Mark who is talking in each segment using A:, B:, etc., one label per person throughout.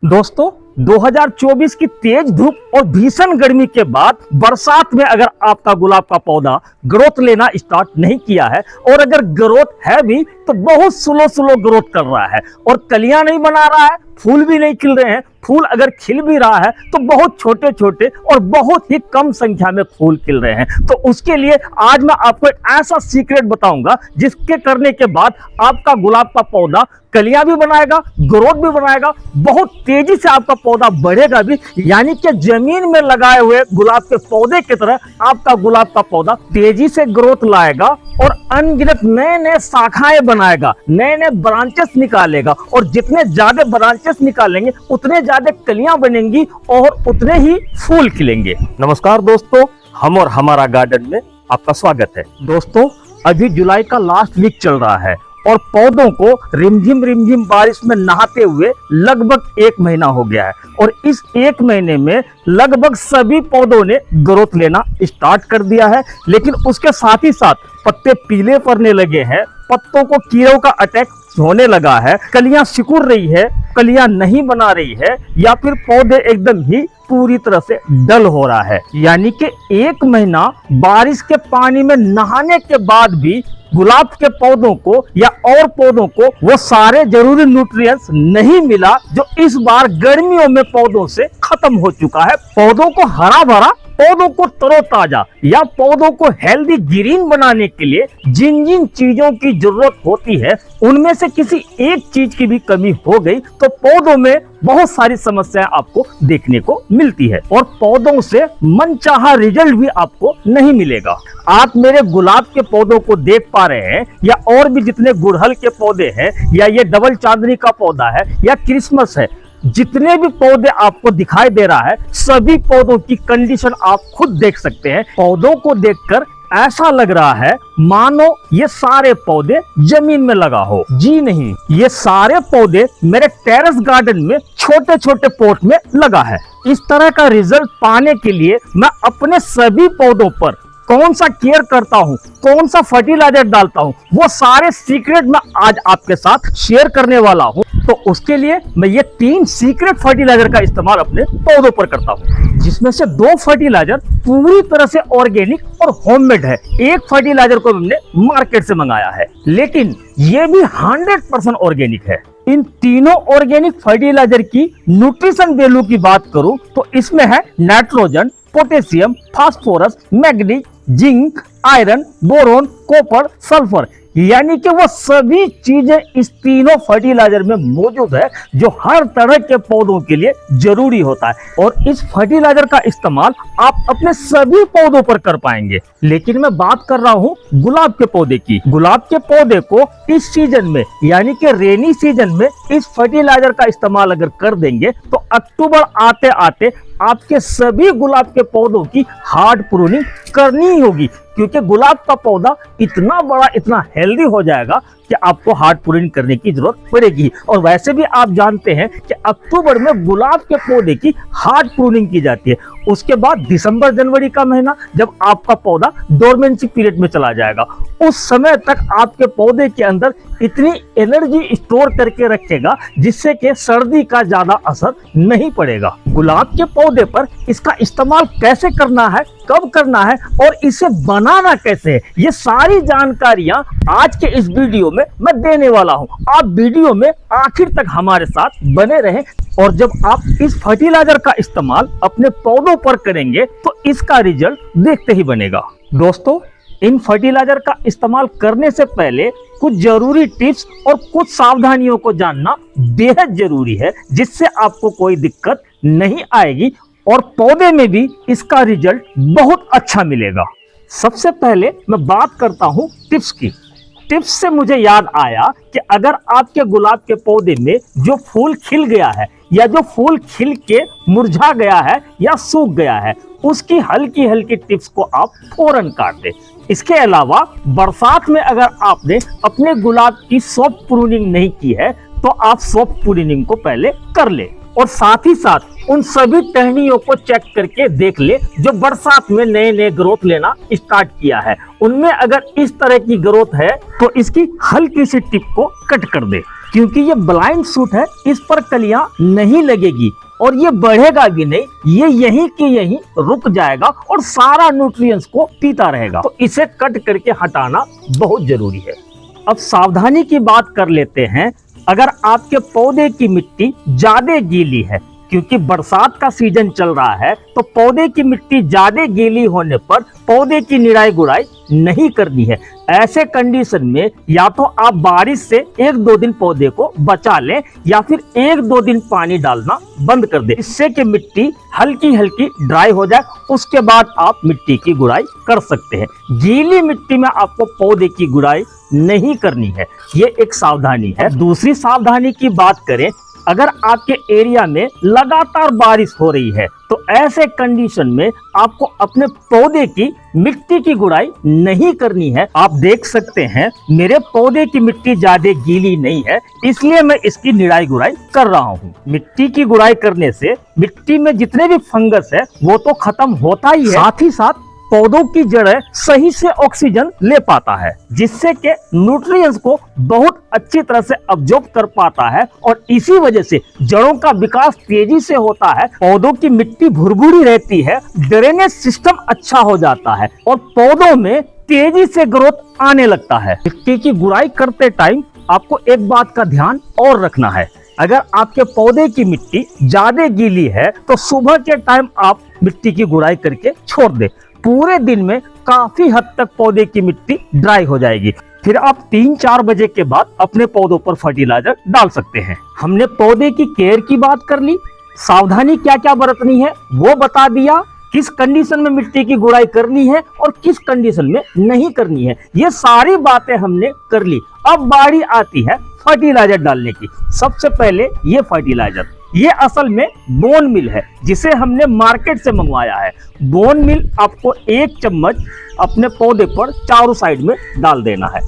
A: दोस्तों 2024 की तेज धूप और भीषण गर्मी के बाद बरसात में अगर आपका गुलाब का पौधा ग्रोथ लेना स्टार्ट नहीं किया है और अगर ग्रोथ है भी तो बहुत स्लो ग्रोथ कर रहा है और कलियां नहीं बना रहा है, फूल भी नहीं खिल रहे हैं, फूल अगर खिल भी रहा है तो बहुत छोटे छोटे और बहुत ही कम संख्या में फूल खिल रहे हैं। तो उसके लिए आज मैं आपको एक ऐसा सीक्रेट बताऊंगा जिसके करने के बाद आपका गुलाब का पौधा कलियां भी बनाएगा, ग्रोथ भी बनाएगा, बहुत तेजी से आपका पौधा बढ़ेगा भी, यानी कि जमीन में लगाए हुए गुलाब के पौधे की तरह आपका गुलाब का पौधा तेजी से ग्रोथ लाएगा और अनगिनत नए नए शाखाएं बनाएगा, नए नए ब्रांचेस निकालेगा और जितने ज्यादा ब्रांचेस निकालेंगे उतने ज्यादा कलियां बनेंगी और उतने ही फूल खिलेंगे। नमस्कार दोस्तों, हम और हमारा गार्डन में आपका स्वागत है। दोस्तों अभी जुलाई का लास्ट वीक चल रहा है और पौधों को रिमझिम बारिश में नहाते हुए लगभग 1 महीना हो गया है और इस 1 महीने में लगभग सभी पौधों ने ग्रोथ लेना स्टार्ट कर दिया है। लेकिन उसके साथ ही साथ पत्ते पीले पड़ने लगे हैं, पत्तों को कीड़ों का अटैक होने लगा है, कलियां सिकुड़ रही है, कलियां नहीं बना रही है या फिर पौधे एकदम ही पूरी तरह से डल हो रहा है। यानी कि 1 महीना बारिश के पानी में नहाने के बाद भी गुलाब के पौधों को या और पौधों को वो सारे जरूरी न्यूट्रिएंट्स नहीं मिला जो इस बार गर्मियों में पौधों से खत्म हो चुका है। पौधों को हरा भरा, पौधों को तरोताजा या पौधों को हेल्दी ग्रीन बनाने के लिए जिन जिन चीजों की जरूरत होती है उनमें से किसी एक चीज की भी कमी हो गई तो पौधों में बहुत सारी समस्याएं आपको देखने को मिलती है और पौधों से मनचाहा रिजल्ट भी आपको नहीं मिलेगा। आप मेरे गुलाब के पौधों को देख पा रहे हैं या और भी जितने गुड़हल के पौधे हैं या ये डबल चांदनी का पौधा है या क्रिसमस है, जितने भी पौधे आपको दिखाई दे रहा है सभी पौधों की कंडीशन आप खुद देख सकते हैं। पौधों को देखकर ऐसा लग रहा है मानो ये सारे पौधे जमीन में लगा हो। जी नहीं, ये सारे पौधे मेरे टेरेस गार्डन में छोटे छोटे पॉट में लगा है। इस तरह का रिजल्ट पाने के लिए मैं अपने सभी पौधों पर कौन सा केयर करता हूँ, कौन सा फर्टिलाइजर डालता हूँ, वो सारे सीक्रेट मैं आज आपके साथ शेयर करने वाला हूँ। तो उसके लिए मैं ये 3 सीक्रेट फर्टिलाइजर का इस्तेमाल अपने पौधों पर करता हूँ, जिसमें से 2 फर्टिलाइजर पूरी तरह से ऑर्गेनिक और होममेड है। एक फर्टिलाइजर को हमने मार्केट से मंगाया है, लेकिन ये भी 100% ऑर्गेनिक है। इन तीनों ऑर्गेनिक फर्टिलाइजर की न्यूट्रिशन वैल्यू की बात करूं तो इसमें है nitrogen, potassium, phosphorus, manganese, zinc, iron, boron, copper, sulphur, यानी कि वो सभी चीजें इस तीनों फर्टिलाइजर में मौजूद है जो हर तरह के पौधों के लिए जरूरी होता है और इस फर्टिलाइजर का इस्तेमाल आप अपने सभी पौधों पर कर पाएंगे। लेकिन मैं बात कर रहा हूँ गुलाब के पौधे की। गुलाब के पौधे को इस सीजन में यानी कि रेनी सीजन में इस फर्टिलाइजर का इस्तेमाल अगर कर देंगे तो अक्टूबर आते आते आपके सभी गुलाब के पौधों की हार्ड प्रूनिंग करनी ही होगी, क्योंकि गुलाब का पौधा इतना बड़ा, इतना हेल्दी हो जाएगा कि आपको हार्ड प्रूनिंग करने की जरूरत पड़ेगी। और वैसे भी आप जानते हैं कि अक्टूबर में गुलाब के पौधे की हार्ड प्रूनिंग की जाती है। उसके बाद दिसंबर जनवरी का महीना जब आपका पौधा डोरमेंसी पीरियड में चला जाएगा, उस समय तक आपके पौधे के अंदर इतनी एनर्जी स्टोर करके रखेगा जिससे कि सर्दी का ज्यादा असर नहीं पड़ेगा। गुलाब के पौधे पर इसका इस्तेमाल कैसे करना है, कब करना है और इसे बनाना कैसे है, ये सारी जानकारियां आज के इस वीडियो में मैं देने वाला हूं। आप वीडियो में आखिर तक हमारे साथ बने रहें और जब आप इस फर्टिलाइजर का इस्तेमाल अपने पौधों पर करेंगे तो इसका रिजल्ट देखते ही बनेगा। दोस्तों इन फर्टिलाइजर का इस्तेमाल करने से पहले कुछ जरूरी टिप्स और कुछ सावधानियों को जानना बेहद जरूरी है, जिससे आपको कोई दिक्कत नहीं आएगी और पौधे में भी इसका रिजल्ट बहुत अच्छा मिलेगा। सबसे पहले मैं बात करता हूं टिप्स की। टिप्स से मुझे याद आया कि अगर आपके गुलाब के पौधे में जो फूल खिल गया है या जो फूल खिल के मुरझा गया है या सूख गया है, उसकी हल्की हल्की टिप्स को आप फौरन काट दें। इसके अलावा बरसात में अगर आपने अपने गुलाब की सॉफ्ट प्रूनिंग नहीं की है तो आप सॉफ्ट प्रूनिंग को पहले कर ले और साथ ही साथ उन सभी टहनियों को चेक करके देख ले जो बरसात में नए नए ग्रोथ लेना स्टार्ट किया है। उनमें अगर इस तरह की ग्रोथ है तो इसकी हल्की सी टिप को कट कर दे। क्योंकि ये ब्लाइंड शूट है, इस पर कलियां नहीं लगेगी और ये बढ़ेगा भी नहीं, ये यहीं के यहीं रुक जाएगा और सारा न्यूट्रिएंट्स को पीता रहेगा। तो इसे कट करके हटाना बहुत जरूरी है। अब सावधानी की बात कर लेते हैं। अगर आपके पौधे की मिट्टी ज्यादा गीली है, क्योंकि बरसात का सीजन चल रहा है, तो पौधे की मिट्टी ज्यादा गीली होने पर पौधे की निराई गुड़ाई नहीं करनी है। ऐसे कंडीशन में या तो आप बारिश से 1-2 दिन पौधे को बचा लें या फिर 1-2 दिन पानी डालना बंद कर दें, इससे कि मिट्टी हल्की हल्की ड्राई हो जाए। उसके बाद आप मिट्टी की गुड़ाई कर सकते हैं। गीली मिट्टी में आपको पौधे की गुड़ाई नहीं करनी है, ये एक सावधानी है। दूसरी सावधानी की बात करें, अगर आपके एरिया में लगातार बारिश हो रही है तो ऐसे कंडीशन में आपको अपने पौधे की मिट्टी की गुड़ाई नहीं करनी है। आप देख सकते हैं मेरे पौधे की मिट्टी ज्यादा गीली नहीं है, इसलिए मैं इसकी निराई गुड़ाई कर रहा हूँ। मिट्टी की गुड़ाई करने से मिट्टी में जितने भी फंगस है वो तो खत्म होता ही है, साथ ही साथ पौधों की जड़ें सही से ऑक्सीजन ले पाता है, जिससे कि न्यूट्रिएंट्स को बहुत अच्छी तरह से अब्जॉर्ब कर पाता है और इसी वजह से जड़ों का विकास तेजी से होता है। पौधों की मिट्टी भुरभुरी रहती है, ड्रेनेज सिस्टम अच्छा हो जाता है और पौधों में तेजी से ग्रोथ आने लगता है। मिट्टी की गुड़ाई करते टाइम आपको एक बात का ध्यान और रखना है। अगर आपके पौधे की मिट्टी ज्यादा गीली है तो सुबह के टाइम आप मिट्टी की गुड़ाई करके छोड़ दें। पूरे दिन में काफी हद तक पौधे की मिट्टी ड्राई हो जाएगी। फिर आप 3-4 बजे के बाद अपने पौधों पर फर्टिलाइजर डाल सकते हैं। हमने पौधे की केयर की बात कर ली, सावधानी क्या क्या बरतनी है वो बता दिया, किस कंडीशन में मिट्टी की गुड़ाई करनी है और किस कंडीशन में नहीं करनी है, ये सारी बातें हमने कर ली। अब बारी आती है फर्टिलाइजर डालने की। सबसे पहले ये फर्टिलाइजर, ये असल में बोन मिल है जिसे हमने मार्केट से मंगवाया है। बोन मिल आपको 1 चम्मच अपने पौधे पर चारों साइड में डाल देना है।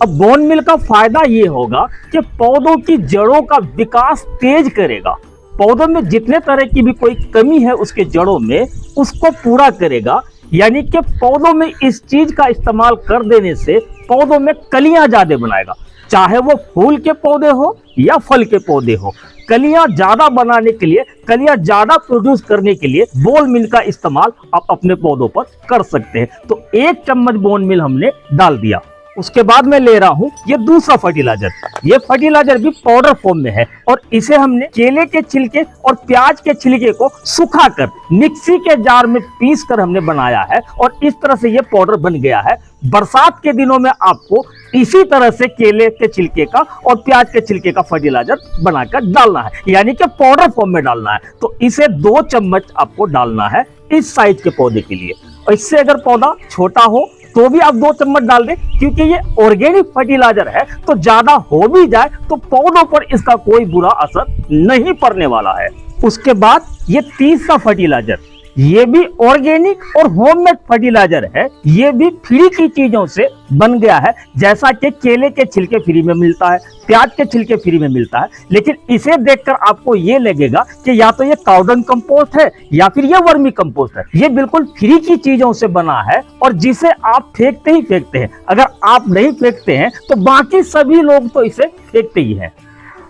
A: अब बोन मिल का फायदा ये होगा कि पौधों की जड़ों का विकास तेज करेगा। पौधों में जितने तरह की भी कोई कमी है उसके जड़ों में, उसको पूरा करेगा। यानी कि पौधों में इस चीज का इस्तेमाल कर देने से पौधों में कलियां ज्यादा बनाएगा, चाहे वो फूल के पौधे हो या फल के पौधे हो। कलियां ज्यादा बनाने के लिए, कलियां ज्यादा प्रोड्यूस करने के लिए बोन मिल का इस्तेमाल आप अपने पौधों पर कर सकते हैं। तो 1 चम्मच बोन मिल हमने डाल दिया। उसके बाद मैं ले रहा हूं ये दूसरा फर्टिलाइजर। ये फर्टिलाइजर भी पाउडर फॉर्म में है और इसे हमने केले के छिलके और प्याज के छिलके को सुखाकर मिक्सी के जार में पीस कर हमने बनाया है और इस तरह से ये पाउडर बन गया है। बरसात के दिनों में आपको इसी तरह से केले के छिलके का और प्याज के छिलके का फर्टिलाइजर बनाकर डालना है, यानी कि पाउडर फॉर्म में डालना है। तो इसे 2 चम्मच आपको डालना है इस साइज के पौधे के लिए। और इससे अगर पौधा छोटा हो तो भी आप 2 चम्मच डाल दें, क्योंकि ये ऑर्गेनिक फर्टिलाइजर है तो ज्यादा हो भी जाए तो पौधों पर इसका कोई बुरा असर नहीं पड़ने वाला है। उसके बाद ये तीसरा फर्टिलाइजर, ये भी ऑर्गेनिक और होममेड फर्टिलाइजर है। ये भी फ्री की चीजों से बन गया है, जैसा कि केले के छिलके फ्री में मिलता है, प्याज के छिलके फ्री में मिलता है। लेकिन इसे देखकर आपको ये लगेगा कि या तो ये काउडंग कंपोस्ट है या फिर ये वर्मी कंपोस्ट है। ये बिल्कुल फ्री की चीजों से बना है और जिसे आप फेंकते ही फेंकते हैं। अगर आप नहीं फेंकते हैं तो बाकी सभी लोग तो इसे फेंकते ही हैं।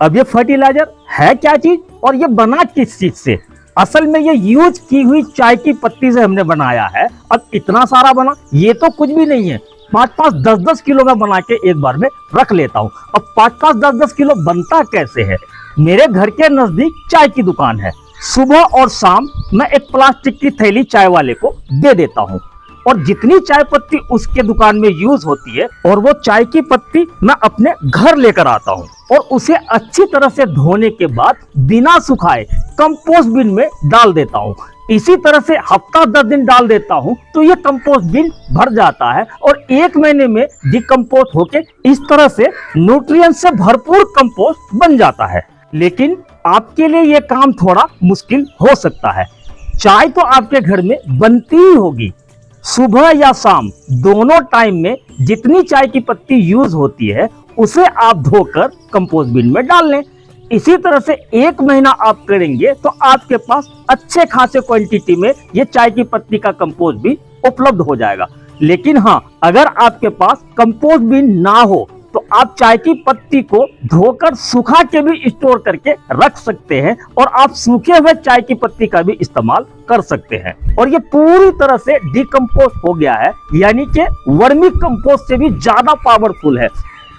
A: अब ये फर्टिलाइजर है क्या चीज और ये बना किस चीज से? असल में ये यूज की हुई चाय की पत्ती से हमने बनाया है। अब इतना सारा बना, ये तो कुछ भी नहीं है। 5-5, 10-10 किलो में बना के एक बार में रख लेता हूँ। अब 5-5, 10-10 किलो बनता कैसे है? मेरे घर के नजदीक चाय की दुकान है। सुबह और शाम मैं एक प्लास्टिक की थैली चाय वाले को दे देता हूँ और जितनी चाय पत्ती उसके दुकान में यूज होती है और वो चाय की पत्ती मैं अपने घर लेकर आता हूँ और उसे अच्छी तरह से धोने के बाद बिना सुखाए कंपोस्ट बिन में डाल देता हूँ। इसी तरह से हफ्ता 10 दिन डाल देता हूँ तो ये कंपोस्ट बिन भर जाता है और 1 महीने में डिकम्पोस्ट होके इस तरह से न्यूट्रिएंट से भरपूर कंपोस्ट बन जाता है। लेकिन आपके लिए ये काम थोड़ा मुश्किल हो सकता है। चाय तो आपके घर में बनती ही होगी, सुबह या शाम दोनों टाइम में जितनी चाय की पत्ती यूज होती है उसे आप धोकर कंपोस्ट बिन में डाल लें। इसी तरह से 1 महीना आप करेंगे तो आपके पास अच्छे खासे क्वांटिटी में ये चाय की पत्ती का कंपोस्ट भी उपलब्ध हो जाएगा। लेकिन हाँ, अगर आपके पास कंपोस्ट बिन ना हो तो आप चाय की पत्ती को धोकर सुखा के भी स्टोर करके रख सकते हैं और आप सूखे हुए चाय की पत्ती का भी इस्तेमाल कर सकते हैं। और ये पूरी तरह से डिकम्पोज हो गया है, यानी कि वर्मी कंपोस्ट से भी ज्यादा पावरफुल है,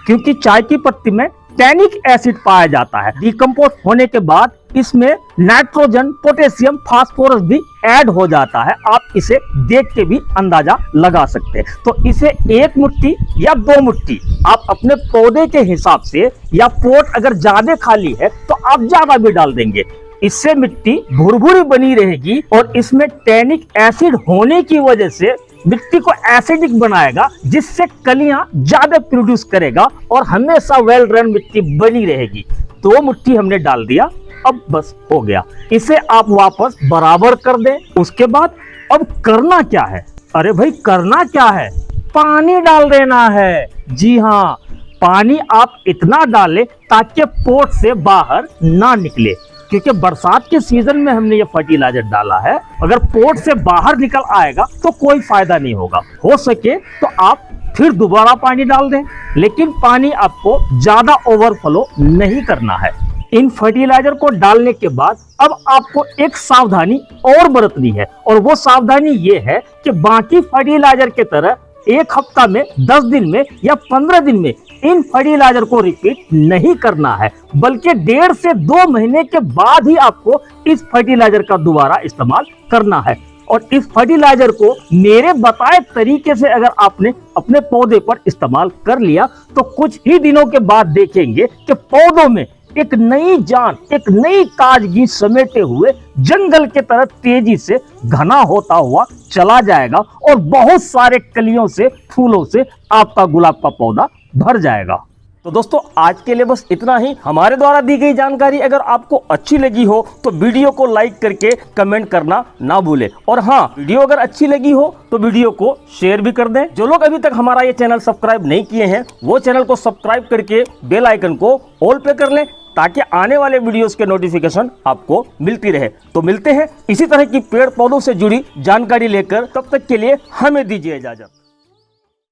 A: क्योंकि चाय की पत्ती में टैनिक एसिड पाया जाता है। डिकम्पोज होने के बाद इसमें नाइट्रोजन, पोटेशियम, फास्फोरस भी ऐड हो जाता है। आप इसे देख के भी अंदाजा लगा सकते हैं। तो इसे 1 मुट्ठी या 2 मुट्ठी आप अपने पौधे के हिसाब से, या पोट अगर ज्यादा खाली है तो आप ज्यादा भी डाल देंगे। इससे मिट्टी भुरभुरी बनी रहेगी और इसमें टैनिक एसिड होने की वजह से मिट्टी को एसिडिक बनाएगा, जिससे कलियां ज्यादा प्रोड्यूस करेगा और हमेशा वेल रन मिट्टी बनी रहेगी। 2 मुट्ठी हमने डाल दिया, अब बस हो गया। इसे आप वापस बराबर कर दें। उसके बाद अब करना क्या है? अरे भाई करना क्या है? पानी डाल देना है। जी हाँ, पानी आप इतना डालें ताकि पोट से बाहर ना निकले, क्योंकि बरसात के सीजन में हमने ये फर्टिलाइजर डाला है। अगर पोट से बाहर निकल आएगा तो कोई फायदा नहीं होगा। हो सके तो आप फिर दोबारा पानी डाल दें, लेकिन पानी आपको ज्यादा ओवरफ्लो नहीं करना है। इन फर्टिलाइजर को डालने के बाद अब आपको एक सावधानी और बरतनी है, और वो सावधानी ये है कि बाकी फर्टिलाइजर की तरह 1 हफ्ता में, 10 दिन में या 15 दिन में इन फर्टिलाइजर को रिपीट नहीं करना है, बल्कि 1.5 से 2 महीने के बाद ही आपको इस फर्टिलाइजर का दोबारा इस्तेमाल करना है। और इस फर्टिलाइजर को मेरे बताए तरीके से अगर आपने अपने पौधे पर इस्तेमाल कर लिया तो कुछ ही दिनों के बाद देखेंगे कि पौधों में एक नई जान, एक नई ताजगी समेटे हुए जंगल के तरह तेजी से घना होता हुआ चला जाएगा और बहुत सारे कलियों से, फूलों से आपका गुलाब का पौधा भर जाएगा। तो दोस्तों आज के लिए बस इतना ही। हमारे द्वारा दी गई जानकारी अगर आपको अच्छी लगी हो तो वीडियो को लाइक करके कमेंट करना ना भूलें। और हाँ, वीडियो अगर अच्छी लगी हो तो वीडियो को शेयर भी कर दें। जो लोग अभी तक हमारा ये चैनल सब्सक्राइब नहीं किए हैं वो चैनल को सब्सक्राइब करके बेल आइकन को ऑल पे कर लें, ताकि आने वाले वीडियोस के नोटिफिकेशन आपको मिलती रहे। तो मिलते हैं इसी तरह की पेड़ पौधों से जुड़ी जानकारी लेकर, तब तक के लिए हमें दीजिए इजाजत।